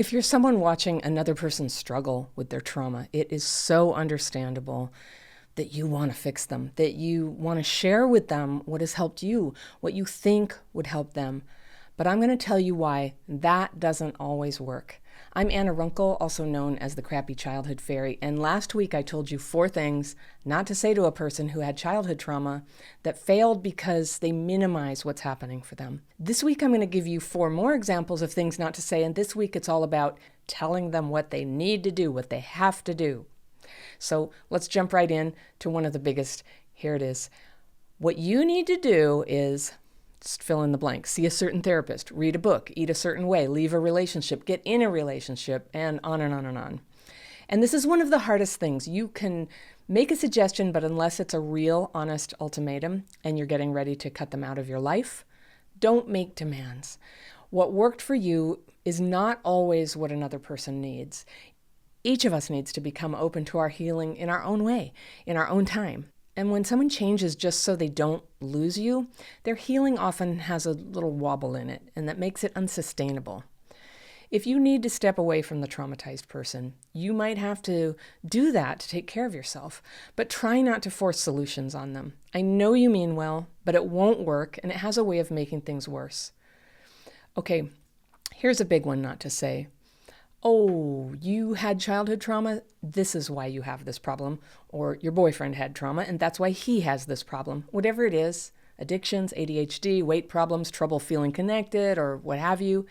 If you're someone watching another person struggle with their trauma, it is so understandable that you want to fix them, that you want to share with them what has helped you, what you think would help them. But I'm going to tell you why that doesn't always work. I'm Anna Runkle, also known as the Crappy Childhood Fairy, and last week I told you 4 things not to say to a person who had childhood trauma that failed because they minimize what's happening for them. This week I'm going to give you 4 more examples of things not to say, and this week it's all about telling them what they need to do, what they have to do. So let's jump right in to one of the biggest. Here it is. What you need to do is just fill in the blank. See a certain therapist, read a book, eat a certain way, leave a relationship, get in a relationship, and on and on and on. And this is one of the hardest things. You can make a suggestion, but unless it's a real, honest ultimatum and you're getting ready to cut them out of your life, don't make demands. What worked for you is not always what another person needs. Each of us needs to become open to our healing in our own way, in our own time. And when someone changes just so they don't lose you, their healing often has a little wobble in it, and that makes it unsustainable. If you need to step away from the traumatized person, you might have to do that to take care of yourself, but try not to force solutions on them. I know you mean well, but it won't work, and it has a way of making things worse. Okay, here's a big one not to say. Oh, you had childhood trauma? This is why you have this problem. Or your boyfriend had trauma, and that's why he has this problem. Whatever it is, addictions, ADHD, weight problems, trouble feeling connected, or what have you.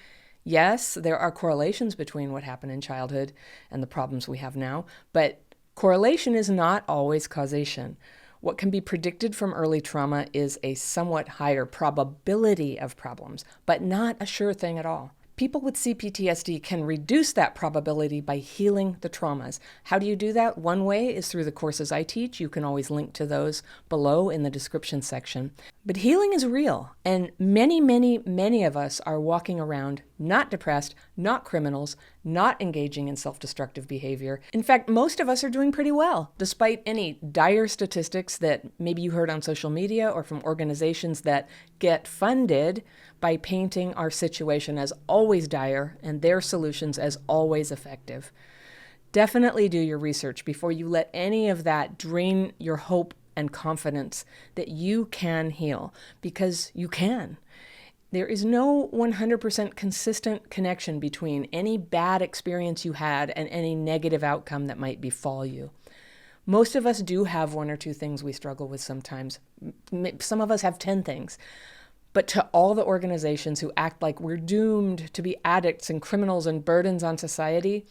Yes, there are correlations between what happened in childhood and the problems we have now, but correlation is not always causation. What can be predicted from early trauma is a somewhat higher probability of problems, but not a sure thing at all. People with CPTSD can reduce that probability by healing the traumas. How do you do that? One way is through the courses I teach. You can always link to those below in the description section. But healing is real, and many of us are walking around not depressed, not criminals, not engaging in self-destructive behavior. In fact, most of us are doing pretty well, despite any dire statistics that maybe you heard on social media or from organizations that get funded by painting our situation as always dire and their solutions as always effective. Definitely do your research before you let any of that drain your hope and confidence that you can heal, because you can. There is no 100% consistent connection between any bad experience you had and any negative outcome that might befall you. Most of us do have 1 or 2 things we struggle with sometimes. Some of us have 10 things. But to all the organizations who act like we're doomed to be addicts and criminals and burdens on society,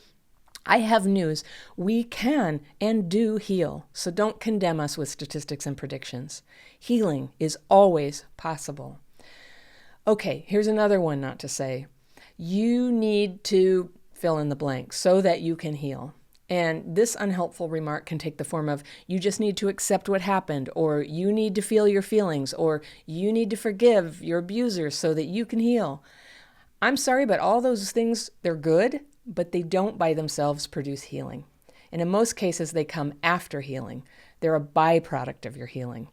I have news. We can and do heal. So don't condemn us with statistics and predictions. Healing is always possible. Okay, here's another one not to say. You need to fill in the blank so that you can heal. And this unhelpful remark can take the form of, you just need to accept what happened, or you need to feel your feelings, or you need to forgive your abusers so that you can heal. I'm sorry, but all those things, they're good, but they don't by themselves produce healing. And in most cases, they come after healing. They're a byproduct of your healing.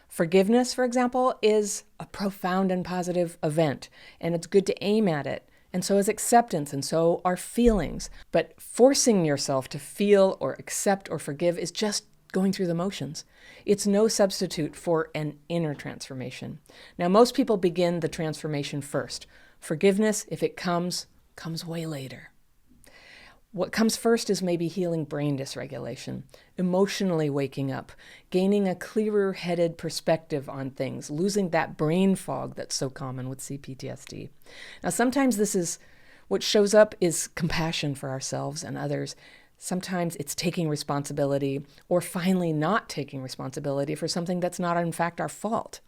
Forgiveness, for example, is a profound and positive event, and it's good to aim at it. And so is acceptance, and so are feelings. But forcing yourself to feel or accept or forgive is just going through the motions. It's no substitute for an inner transformation. Now, most people begin the transformation first. Forgiveness, if it comes way later. What comes first is maybe healing brain dysregulation, emotionally waking up, gaining a clearer-headed perspective on things, losing that brain fog that's so common with CPTSD. Now, sometimes this is what shows up is compassion for ourselves and others. Sometimes it's taking responsibility or finally not taking responsibility for something that's not, in fact, our fault.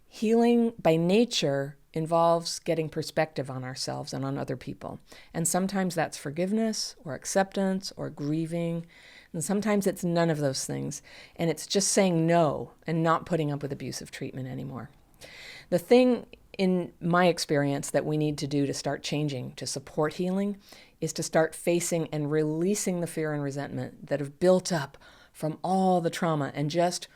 Healing by nature involves getting perspective on ourselves and on other people. And sometimes that's forgiveness or acceptance or grieving. And sometimes it's none of those things. And it's just saying no and not putting up with abusive treatment anymore. The thing in my experience that we need to do to start changing, to support healing, is to start facing and releasing the fear and resentment that have built up from all the trauma and just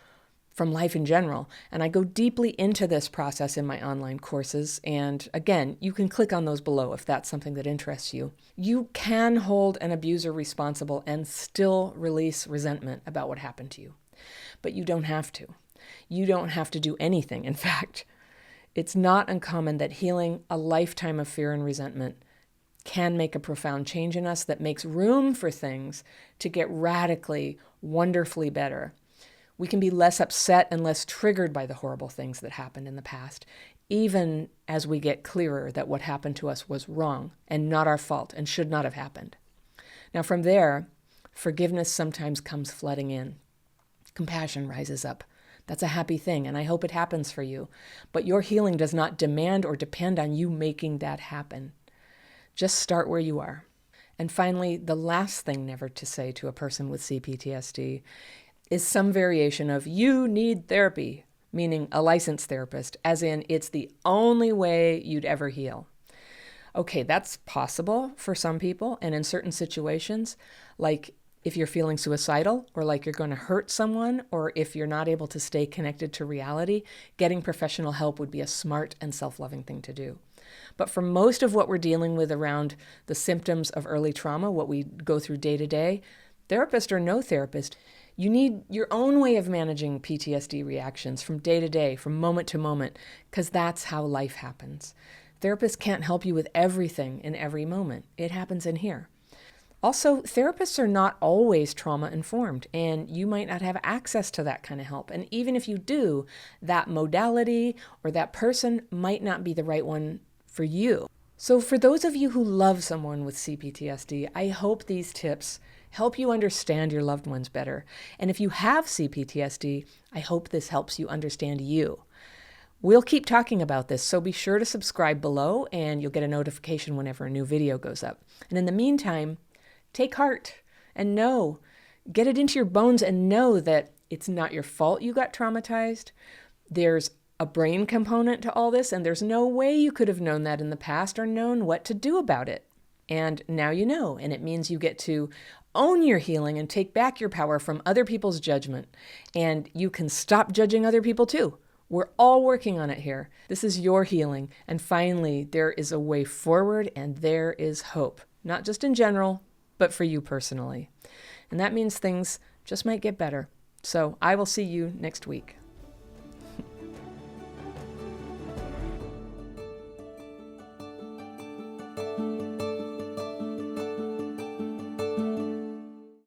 from life in general. And I go deeply into this process in my online courses. And again, you can click on those below if that's something that interests you. You can hold an abuser responsible and still release resentment about what happened to you. But you don't have to. You don't have to do anything. In fact, it's not uncommon that healing a lifetime of fear and resentment can make a profound change in us that makes room for things to get radically, wonderfully better. We can be less upset and less triggered by the horrible things that happened in the past, even as we get clearer that what happened to us was wrong and not our fault and should not have happened. Now, from there, forgiveness sometimes comes flooding in. Compassion rises up. That's a happy thing, and I hope it happens for you. But your healing does not demand or depend on you making that happen. Just start where you are. And finally, the last thing never to say to a person with CPTSD is some variation of "you need therapy," meaning a licensed therapist, as in it's the only way you'd ever heal. Okay, that's possible for some people and in certain situations, like if you're feeling suicidal or like you're going to hurt someone, or if you're not able to stay connected to reality, getting professional help would be a smart and self-loving thing to do. But for most of what we're dealing with around the symptoms of early trauma, what we go through day to day, therapist or no therapist, you need your own way of managing PTSD reactions from day to day, from moment to moment, because that's how life happens. Therapists can't help you with everything in every moment. It happens in here. Also, therapists are not always trauma-informed, and you might not have access to that kind of help. And even if you do, that modality or that person might not be the right one for you. So for those of you who love someone with CPTSD, I hope these tips help you understand your loved ones better. And if you have CPTSD, I hope this helps you understand you. We'll keep talking about this, so be sure to subscribe below and you'll get a notification whenever a new video goes up. And in the meantime, take heart and get it into your bones and know that it's not your fault you got traumatized. There's a brain component to all this, and there's no way you could have known that in the past or known what to do about it. And now you know, and it means you get to own your healing and take back your power from other people's judgment. And you can stop judging other people too. We're all working on it here. This is your healing. And finally, there is a way forward and there is hope, not just in general, but for you personally. And that means things just might get better. So I will see you next week.